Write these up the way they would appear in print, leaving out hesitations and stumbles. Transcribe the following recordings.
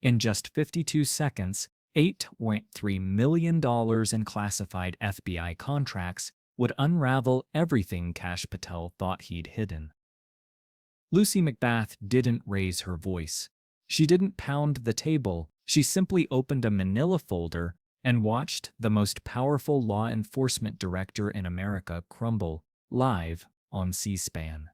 In just 52 seconds, $8.3 million in classified FBI contracts would unravel everything Kash Patel thought he'd hidden. Lucy McBath didn't raise her voice. She didn't pound the table. She simply opened a manila folder and watched the most powerful law enforcement director in America crumble live on C-SPAN.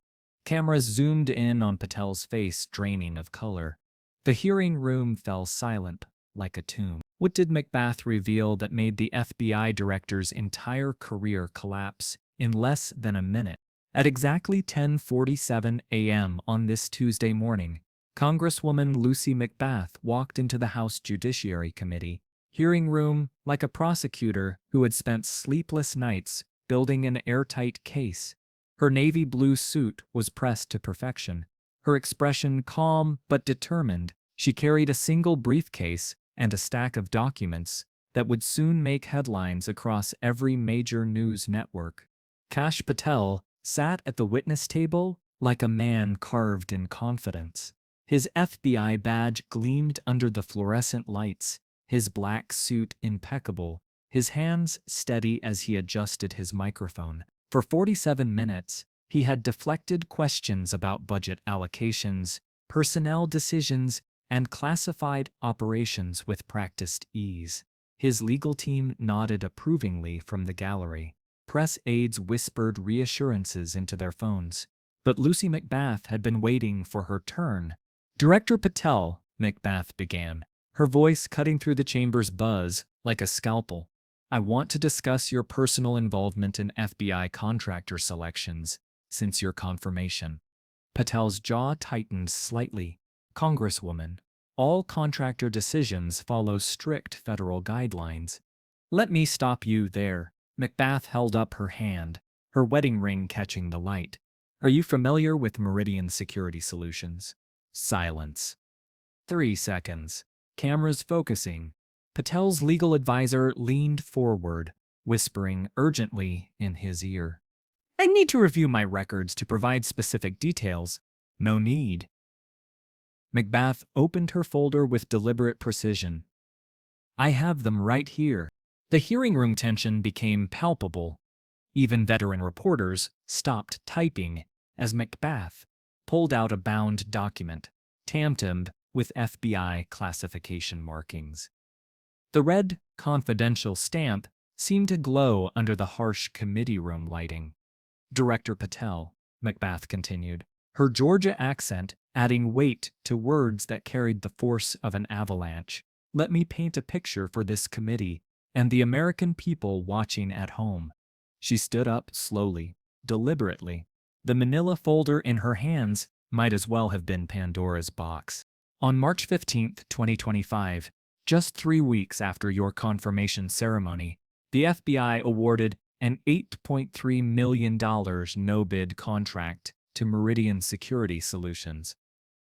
Cameras zoomed in on Patel's face, draining of color. The hearing room fell silent, like a tomb. What did McBath reveal that made the FBI director's entire career collapse in less than a minute? At exactly 10:47 a.m. on this Tuesday morning, Congresswoman Lucy McBath walked into the House Judiciary Committee hearing room like a prosecutor who had spent sleepless nights building an airtight case. Her navy blue suit was pressed to perfection, her expression calm but determined. She carried a single briefcase and a stack of documents that would soon make headlines across every major news network. Kash Patel sat at the witness table like a man carved in confidence. His FBI badge gleamed under the fluorescent lights, his black suit impeccable, his hands steady as he adjusted his microphone. For 47 minutes, he had deflected questions about budget allocations, personnel decisions, and classified operations with practiced ease. His legal team nodded approvingly from the gallery. Press aides whispered reassurances into their phones. But Lucy McBath had been waiting for her turn. "Director Patel," McBath began, her voice cutting through the chamber's buzz like a scalpel. "I want to discuss your personal involvement in FBI contractor selections since your confirmation." Patel's jaw tightened slightly. "Congresswoman, all contractor decisions follow strict federal guidelines." "Let me stop you there." McBath held up her hand, her wedding ring catching the light. "Are you familiar with Meridian Security Solutions?" Silence. 3 seconds. Cameras focusing. Patel's legal advisor leaned forward, whispering urgently in his ear. "I need to review my records to provide specific details." "No need." McBath opened her folder with deliberate precision. "I have them right here." The hearing room tension became palpable. Even veteran reporters stopped typing as McBath pulled out a bound document, tamped with FBI classification markings. The red confidential stamp seemed to glow under the harsh committee room lighting. "Director Patel," McBath continued, her Georgia accent adding weight to words that carried the force of an avalanche. "Let me paint a picture for this committee and the American people watching at home." She stood up slowly, deliberately. The manila folder in her hands might as well have been Pandora's box. "On March 15, 2025, just 3 weeks after your confirmation ceremony, the FBI awarded an $8.3 million no-bid contract to Meridian Security Solutions."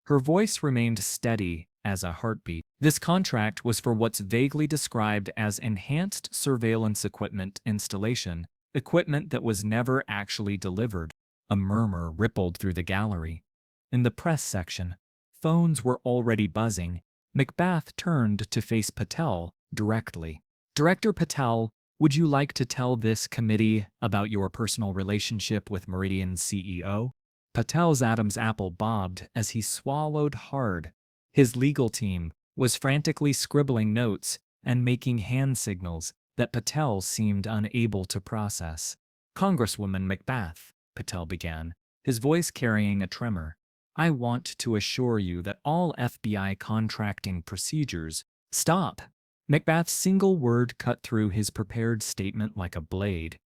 Her voice remained steady as a heartbeat. "This contract was for what's vaguely described as enhanced surveillance equipment installation, equipment that was never actually delivered." A murmur rippled through the gallery. In the press section, phones were already buzzing. McBath turned to face Patel directly. "Director Patel, would you like to tell this committee about your personal relationship with Meridian's CEO?" Patel's Adam's apple bobbed as he swallowed hard. His legal team was frantically scribbling notes and making hand signals that Patel seemed unable to process. "Congresswoman McBath," Patel began, his voice carrying a tremor, "I want to assure you that all FBI contracting procedures—" "Stop!" McBath's single word cut through his prepared statement like a blade.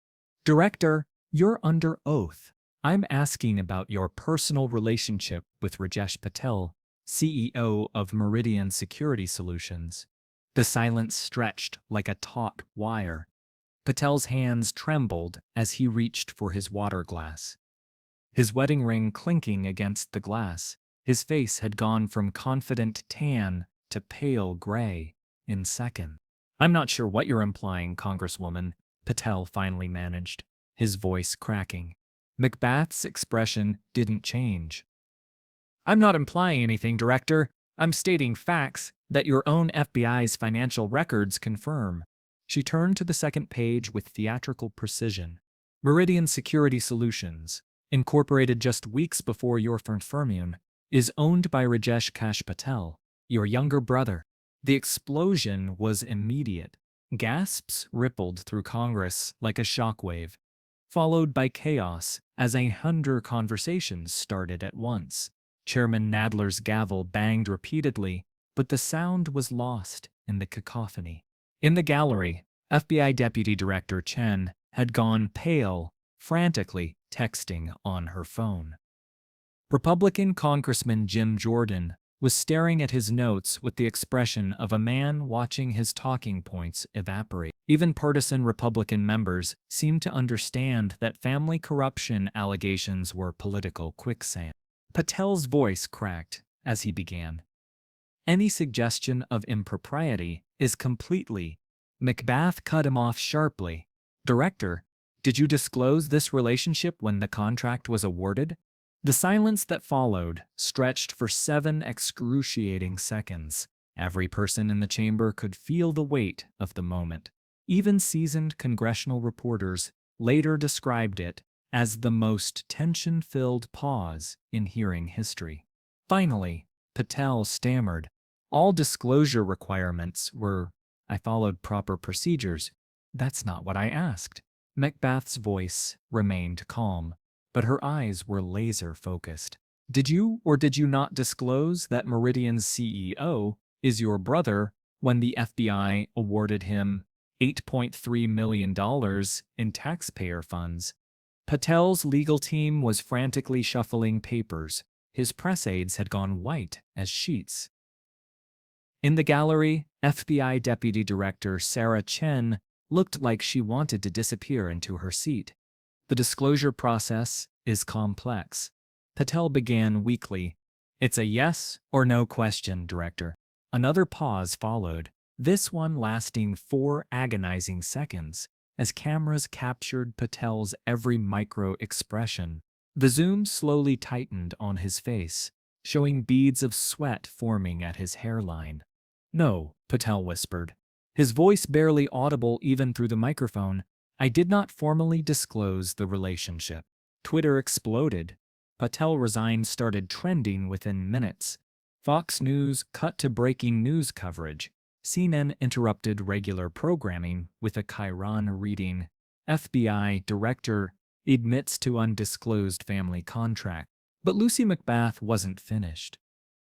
"Director, you're under oath. I'm asking about your personal relationship with Rajesh Patel, CEO of Meridian Security Solutions." The silence stretched like a taut wire. Patel's hands trembled as he reached for his water glass. His wedding ring clinking against the glass, his face had gone from confident tan to pale gray in seconds. "I'm not sure what you're implying, Congresswoman," Patel finally managed, his voice cracking. McBath's expression didn't change. "I'm not implying anything, Director. I'm stating facts that your own FBI's financial records confirm. She turned to the second page with theatrical precision. Meridian Security Solutions, incorporated just weeks before your firm, is owned by Rajesh Kash Patel, your younger brother. The explosion was immediate. Gasps rippled through Congress like a shockwave, followed by chaos as 100 conversations started at once. Chairman Nadler's gavel banged repeatedly, but the sound was lost in the cacophony. In the gallery, FBI Deputy Director Chen had gone pale, frantically texting on her phone. Republican Congressman Jim Jordan was staring at his notes with the expression of a man watching his talking points evaporate. Even partisan Republican members seemed to understand that family corruption allegations were political quicksand. Patel's voice cracked as he began. Any suggestion of impropriety is completely. McBath cut him off sharply. Director, did you disclose this relationship when the contract was awarded? The silence that followed stretched for 7 excruciating seconds. Every person in the chamber could feel the weight of the moment. Even seasoned congressional reporters later described it as the most tension-filled pause in hearing history. Finally, Patel stammered. All disclosure requirements were, I followed proper procedures. That's not what I asked. McBath's voice remained calm, but her eyes were laser-focused. Did you or did you not disclose that Meridian's CEO is your brother when the FBI awarded him $8.3 million in taxpayer funds? Patel's legal team was frantically shuffling papers. His press aides had gone white as sheets. In the gallery, FBI Deputy Director Sarah Chen looked like she wanted to disappear into her seat. The disclosure process is complex. Patel began weakly. It's a yes or no question, Director. Another pause followed, this one lasting 4 agonizing seconds, as cameras captured Patel's every micro-expression. The zoom slowly tightened on his face, showing beads of sweat forming at his hairline. No, Patel whispered, his voice barely audible even through the microphone. I did not formally disclose the relationship. Twitter exploded. Patel resigned started trending within minutes. Fox News cut to breaking news coverage. CNN interrupted regular programming with a Chiron reading. FBI Director admits to undisclosed family contract. But Lucy McBath wasn't finished.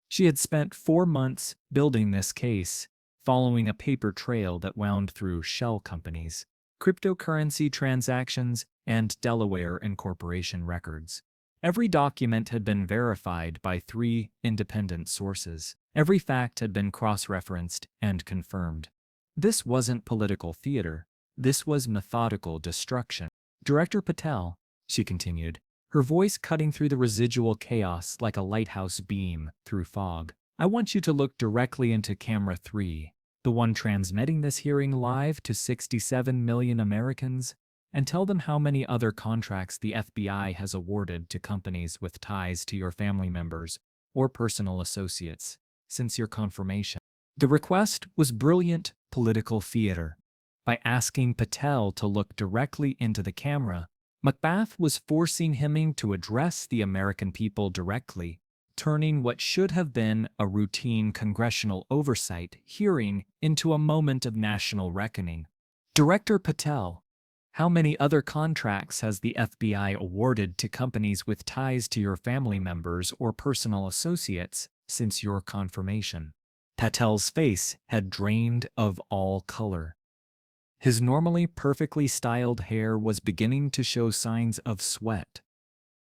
She had spent 4 months building this case, following a paper trail that wound through shell companies, cryptocurrency transactions, and Delaware incorporation records. Every document had been verified by 3 independent sources. Every fact had been cross-referenced and confirmed. This wasn't political theater. This was methodical destruction. Director Patel, she continued, her voice cutting through the residual chaos like a lighthouse beam through fog. I want you to look directly into camera 3, the one transmitting this hearing live to 67 million Americans, and tell them how many other contracts the FBI has awarded to companies with ties to your family members or personal associates since your confirmation. The request was brilliant political theater. By asking Patel to look directly into the camera, McBath was forcing him to address the American people directly, turning what should have been a routine congressional oversight hearing into a moment of national reckoning. Director Patel, how many other contracts has the FBI awarded to companies with ties to your family members or personal associates since your confirmation? Patel's face had drained of all color. His normally perfectly styled hair was beginning to show signs of sweat.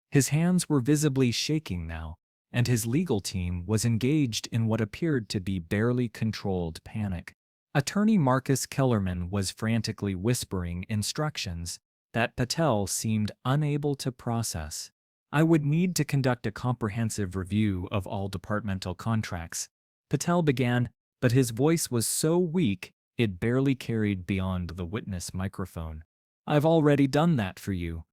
His hands were visibly shaking now, and his legal team was engaged in what appeared to be barely controlled panic. Attorney Marcus Kellerman was frantically whispering instructions that Patel seemed unable to process. I would need to conduct a comprehensive review of all departmental contracts, Patel began, but his voice was so weak it barely carried beyond the witness microphone. I've already done that for you.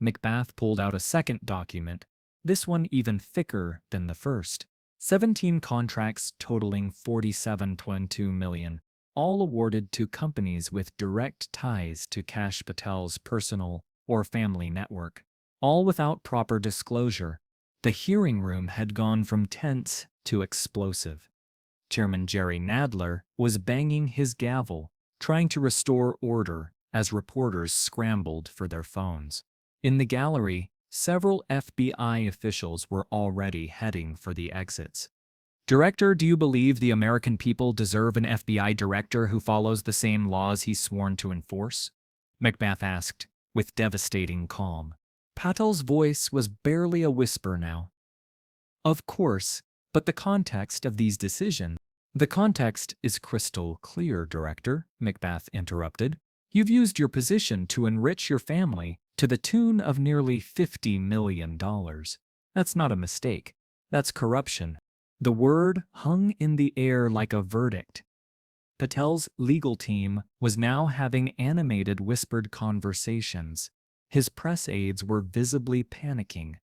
McBath pulled out a second document, this one even thicker than the first. 17 contracts totaling $47.2 million, all awarded to companies with direct ties to Kash Patel's personal or family network, all without proper disclosure. The hearing room had gone from tense to explosive. Chairman Jerry Nadler was banging his gavel, trying to restore order as reporters scrambled for their phones. In the gallery, several FBI officials were already heading for the exits. "Director, do you believe the American people deserve an FBI director who follows the same laws he's sworn to enforce?" McBath asked, with devastating calm. Patel's voice was barely a whisper now. "Of course, but the context of these decisions—" "The context is crystal clear, Director," McBath interrupted. "You've used your position to enrich your family to the tune of nearly $50 million. That's not a mistake. That's corruption." The word hung in the air like a verdict. Patel's legal team was now having animated whispered conversations. His press aides were visibly panicking.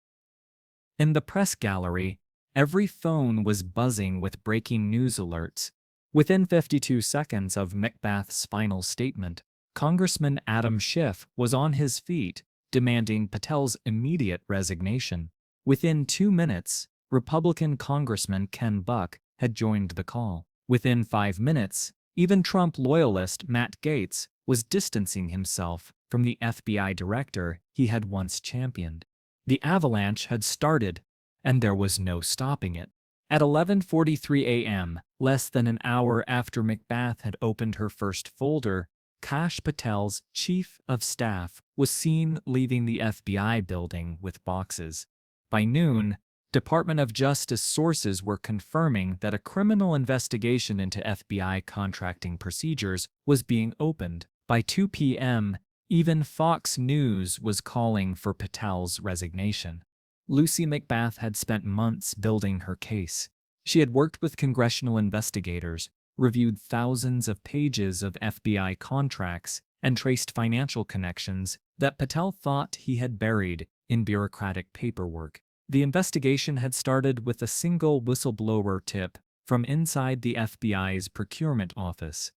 In the press gallery, every phone was buzzing with breaking news alerts. Within 52 seconds of McBath's final statement, Congressman Adam Schiff was on his feet, demanding Patel's immediate resignation. Within 2 minutes, Republican Congressman Ken Buck had joined the call. Within 5 minutes, even Trump loyalist Matt Gaetz was distancing himself from the FBI director he had once championed. The avalanche had started, and there was no stopping it. At 11:43 a.m., less than an hour after McBath had opened her first folder, Kash Patel's chief of staff was seen leaving the FBI building with boxes. By noon, Department of Justice sources were confirming that a criminal investigation into FBI contracting procedures was being opened. By 2 p.m., even Fox News was calling for Patel's resignation. Lucy McBath had spent months building her case. She had worked with congressional investigators, reviewed thousands of pages of FBI contracts, and traced financial connections that Patel thought he had buried in bureaucratic paperwork. The investigation had started with a single whistleblower tip from inside the FBI's procurement office.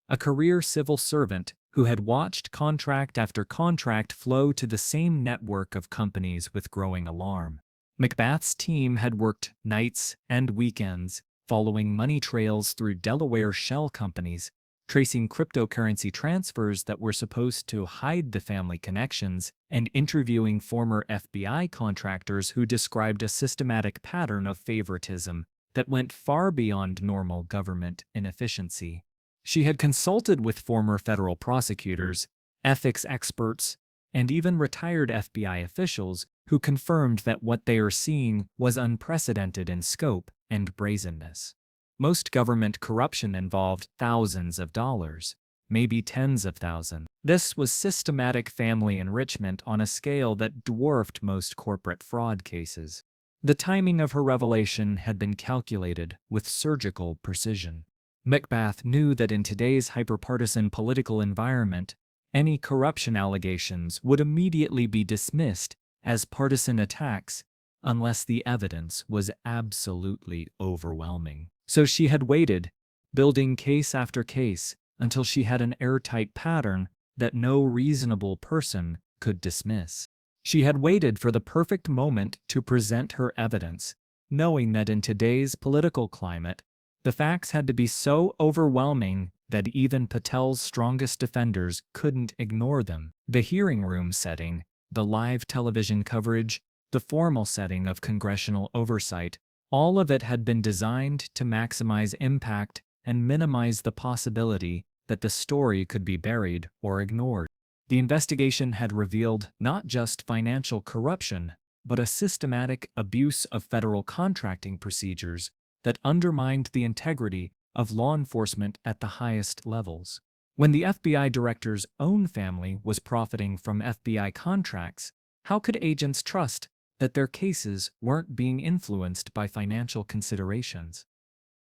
A career civil servant who had watched contract after contract flow to the same network of companies with growing alarm. McBath's team had worked nights and weekends, following money trails through Delaware shell companies, tracing cryptocurrency transfers that were supposed to hide the family connections, and interviewing former FBI contractors who described a systematic pattern of favoritism that went far beyond normal government inefficiency. She had consulted with former federal prosecutors, ethics experts, and even retired FBI officials who confirmed that what they are seeing was unprecedented in scope and brazenness. Most government corruption involved thousands of dollars, maybe tens of thousands. This was systematic family enrichment on a scale that dwarfed most corporate fraud cases. The timing of her revelation had been calculated with surgical precision. McBath knew that in today's hyperpartisan political environment, any corruption allegations would immediately be dismissed as partisan attacks unless the evidence was absolutely overwhelming. So she had waited, building case after case, until she had an airtight pattern that no reasonable person could dismiss. She had waited for the perfect moment to present her evidence, knowing that in today's political climate, the facts had to be so overwhelming that even Patel's strongest defenders couldn't ignore them. The hearing room setting, the live television coverage, the formal setting of congressional oversight, all of it had been designed to maximize impact and minimize the possibility that the story could be buried or ignored. The investigation had revealed not just financial corruption, but a systematic abuse of federal contracting procedures that undermined the integrity of law enforcement at the highest levels. When the FBI director's own family was profiting from FBI contracts, how could agents trust that their cases weren't being influenced by financial considerations?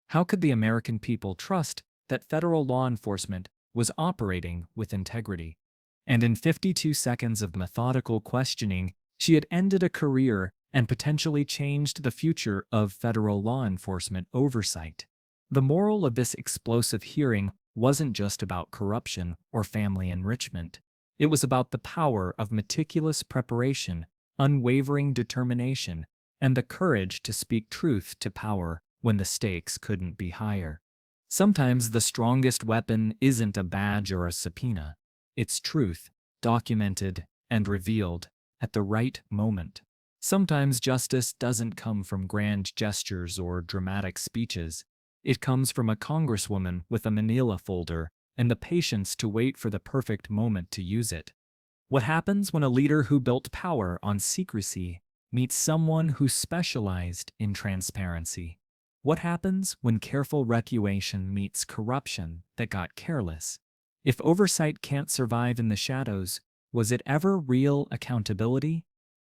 How could the American people trust that federal law enforcement was operating with integrity? And in 52 seconds of methodical questioning, she had ended a career and potentially changed the future of federal law enforcement oversight. The moral of this explosive hearing wasn't just about corruption or family enrichment. It was about the power of meticulous preparation, unwavering determination, and the courage to speak truth to power when the stakes couldn't be higher. Sometimes the strongest weapon isn't a badge or a subpoena. It's truth, documented and revealed at the right moment. Sometimes justice doesn't come from grand gestures or dramatic speeches. It comes from a congresswoman with a manila folder and the patience to wait for the perfect moment to use it. What happens when a leader who built power on secrecy meets someone who specialized in transparency? What happens when careful regulation meets corruption that got careless? If oversight can't survive in the shadows, was it ever real accountability?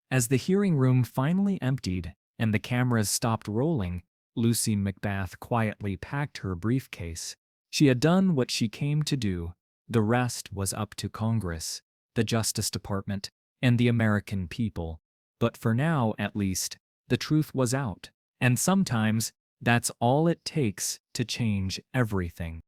As the hearing room finally emptied and the cameras stopped rolling, Lucy McBath quietly packed her briefcase. She had done what she came to do. The rest was up to Congress, the Justice Department, and the American people. But for now, at least, the truth was out. And sometimes, that's all it takes to change everything.